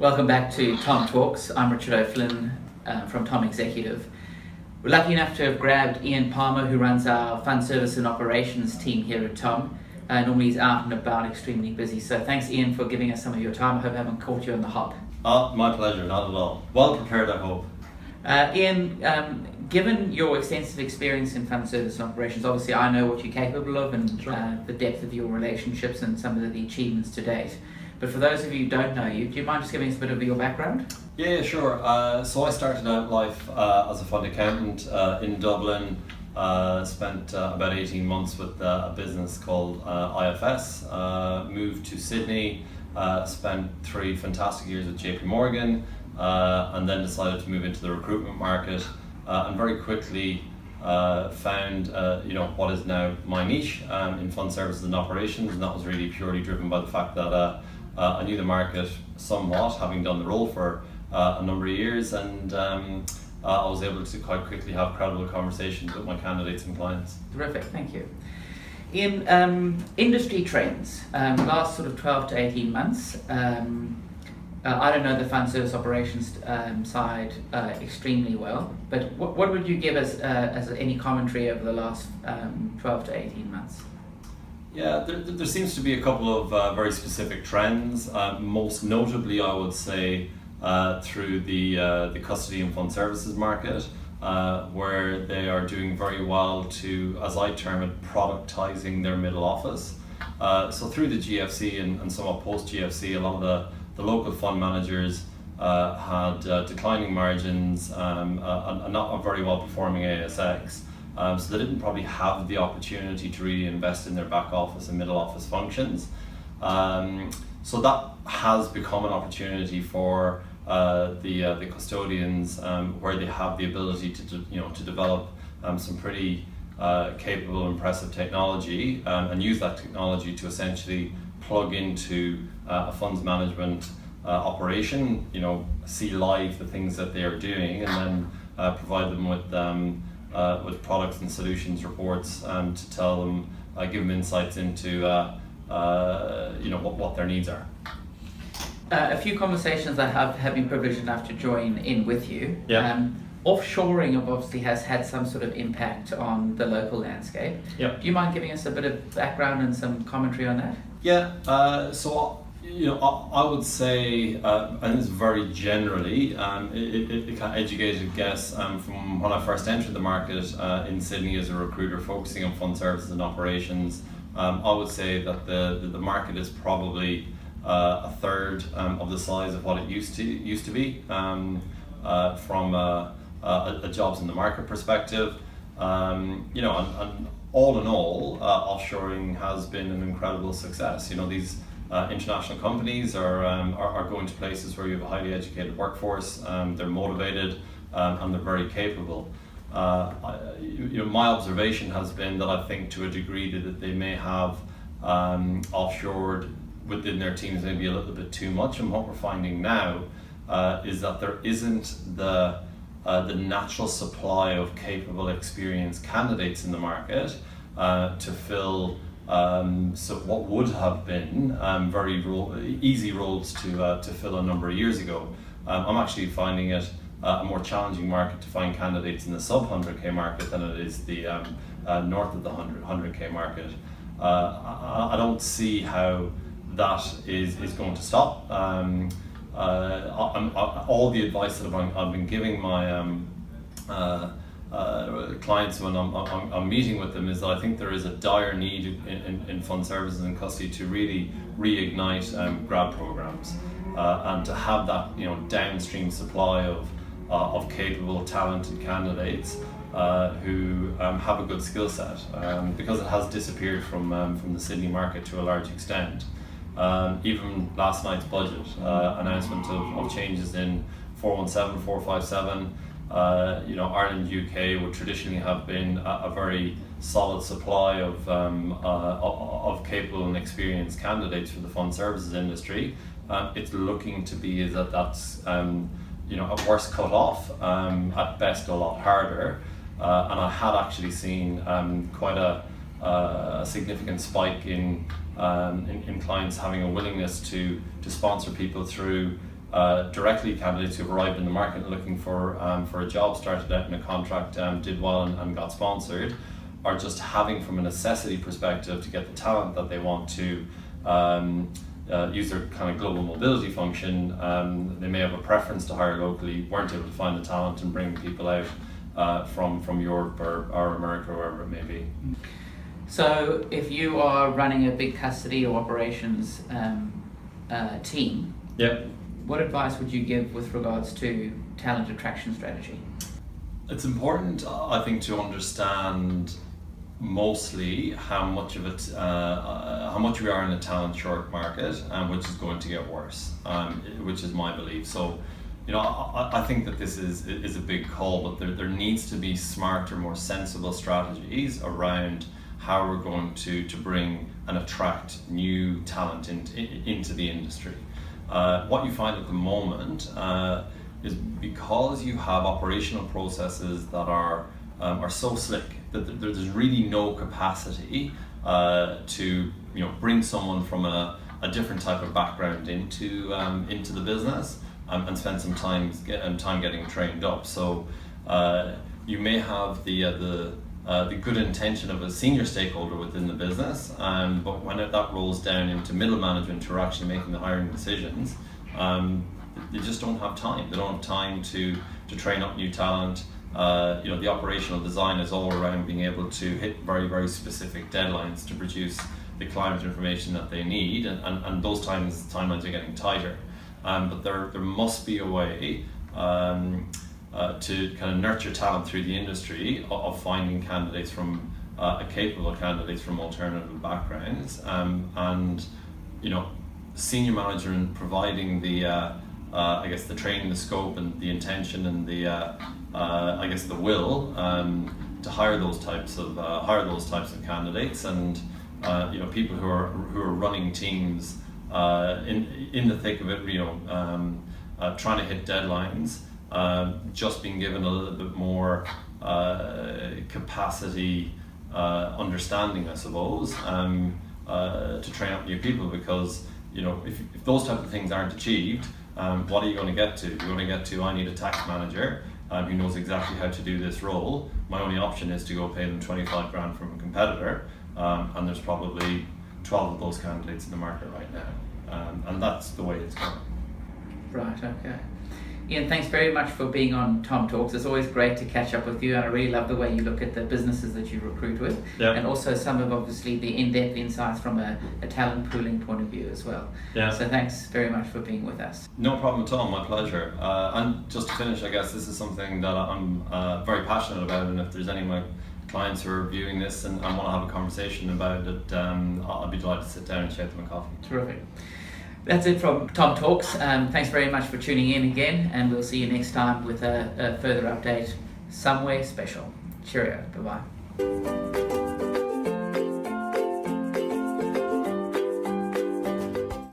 Welcome back to Tom Talks. I'm Richard O'Flynn from Tom Executive. We're lucky enough to have grabbed Ian Palmer, who runs our fund service and operations team here at Tom. Normally he's out and about, extremely busy. So thanks, Ian, for giving us some of your time. I hope I haven't caught you on the hop. My pleasure, not at all. Well prepared, I hope. Ian, given your extensive experience in fund service and operations, obviously I know what you're capable of and the depth of your relationships and some of the achievements to date. But for those of you who don't know you, do you mind just giving us a bit of your background? Yeah, sure. So I started out life as a fund accountant in Dublin. Spent about 18 months with a business called IFS. Moved to Sydney, spent 3 fantastic years with JP Morgan, and then decided to move into the recruitment market, and very quickly found what is now my niche in fund services and operations, and that was really purely driven by the fact that I knew the market somewhat, having done the role for a number of years, and I was able to quite quickly have credible conversations with my candidates and clients. Terrific, thank you. In industry trends, last sort of 12 to 18 months, I don't know the fund service operations side extremely well, but what would you give as any commentary over the last 12 to 18 months? Yeah, there seems to be a couple of very specific trends. Most notably, I would say, through the custody and fund services market, where they are doing very well to, as I term it, productizing their middle office. So through the GFC and somewhat post GFC, a lot of the local fund managers had declining margins and not a very well performing ASX. So they didn't probably have the opportunity to really invest in their back office and middle office functions. So that has become an opportunity for the custodians, where they have the ability to develop some pretty capable, impressive technology, and use that technology to essentially plug into a funds management operation. See live the things that they are doing, and then provide them with products and solutions reports to tell them, give them insights into what their needs are. A few conversations I have been privileged enough to join in with you. Yeah. Offshoring obviously has had some sort of impact on the local landscape. Yep. Do you mind giving us a bit of background and some commentary on that? Yeah. So I would say, and this very generally, it kind of educated guess from when I first entered the market in Sydney as a recruiter focusing on fund services and operations. I would say that the market is probably a third of the size of what it used to be from a jobs in the market perspective. And all in all, offshoring has been an incredible success. These international companies are going to places where you have a highly educated workforce. They're motivated and they're very capable. My observation has been that I think to a degree that they may have offshored within their teams maybe a little bit too much, and what we're finding now is that there isn't the natural supply of capable, experienced candidates in the market to fill so what would have been very easy roles to fill a number of years ago. I'm actually finding it a more challenging market to find candidates in the sub 100k market than it is the north of the 100k market. I don't see how that is going to stop. All the advice that I've been giving my clients when I'm meeting with them is that I think there is a dire need in fund services and custody to really reignite grad programs and to have that downstream supply of capable, talented candidates who have a good skill set, because it has disappeared from the Sydney market to a large extent. Even last night's budget announcement of changes in 417, 457, Ireland, UK would traditionally have been a very solid supply of capable and experienced candidates for the fund services industry. It's looking to be that's at worst cut off, at best a lot harder, and I had actually seen quite a significant spike in clients having a willingness to sponsor people through directly candidates who've arrived in the market looking for a job, started out in a contract, did well and got sponsored, are just having from a necessity perspective to get the talent that they want to use their kind of global mobility function. They may have a preference to hire locally, weren't able to find the talent and bring people out from Europe or America or wherever it may be. So if you are running a big custody or operations team, Yep. what advice would you give with regards to talent attraction strategy? It's important, I think, to understand mostly how much of it, how much we are in a talent short market, which is going to get worse, which is my belief. So, I think that this is a big call, but there needs to be smarter, more sensible strategies around how we're going to bring and attract new talent into the industry. What you find at the moment is because you have operational processes that are so slick that there's really no capacity to bring someone from a different type of background into the business and spend some time getting trained up. So you may have the good intention of a senior stakeholder within the business, but when that rolls down into middle management who are actually making the hiring decisions, they just don't have time. They don't have time to train up new talent. The operational design is all around being able to hit very, very specific deadlines to produce the climate information that they need, and those timelines are getting tighter. But there must be a way to kind of nurture talent through the industry of finding candidates from capable candidates from alternative backgrounds, and senior manager and providing the the training, the scope, and the intention, and the will to hire those types of candidates, and people who are running teams in the thick of it, trying to hit deadlines, just being given a little bit more capacity, understanding, I suppose, to train up new people, because if those type of things aren't achieved, what are you going to get to? You're going to get to, I need a tax manager who knows exactly how to do this role. My only option is to go pay them 25 grand from a competitor, and there's probably 12 of those candidates in the market right now, and that's the way it's going. Right, okay. Ian, thanks very much for being on Tom Talks. It's always great to catch up with you, and I really love the way you look at the businesses that you recruit with, and also some of obviously the in-depth insights from a talent pooling point of view as well. So thanks very much for being with us. No problem at all, my pleasure. And just to finish, I guess this is something that I'm very passionate about, and if there's any of my clients who are viewing this and want to have a conversation about it, I'll be delighted to sit down and share them a coffee. Terrific. That's it from Tom Talks. Thanks very much for tuning in again, and we'll see you next time with a further update somewhere special. Cheerio. Bye-bye.